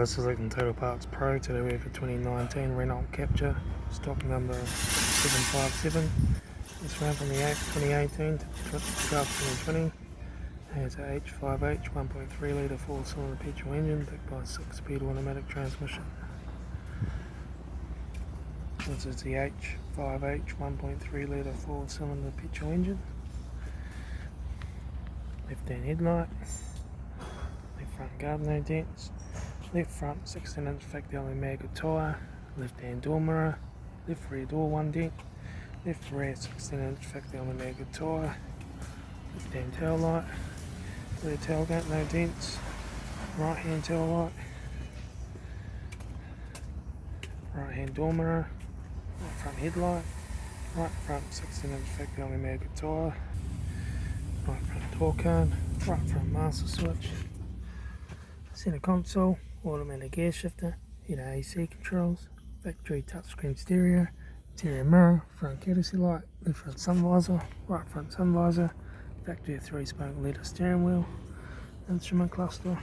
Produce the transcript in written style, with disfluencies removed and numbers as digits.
this is Litre Total Parts Pro. Today we have a 2019 Renault Captur, stock number 757. It's run from the 8th 2018 to 12th 2020. It has a H5H 1.3 litre 4-cylinder petrol engine backed by a 6-speed automatic transmission. This is the H5H 1.3 litre 4-cylinder petrol engine. Left-hand headlight. Left front guard, no dents. Left front 16-inch factory only mag tyre. Left hand door mirror. Left rear door 1 dent. Left rear 16-inch factory only mag tyre. Left hand tail light. Rear tailgate, no dents. Right hand tail light. Right hand door mirror. Right front headlight. Right front 16-inch factory only mag tyre. Right front door card. Right front master switch. Center console, automatic gear shifter, heater AC controls, factory touchscreen stereo, interior mirror, front courtesy light, left front sun visor, right front sun visor, factory 3-spoke leather steering wheel, instrument cluster.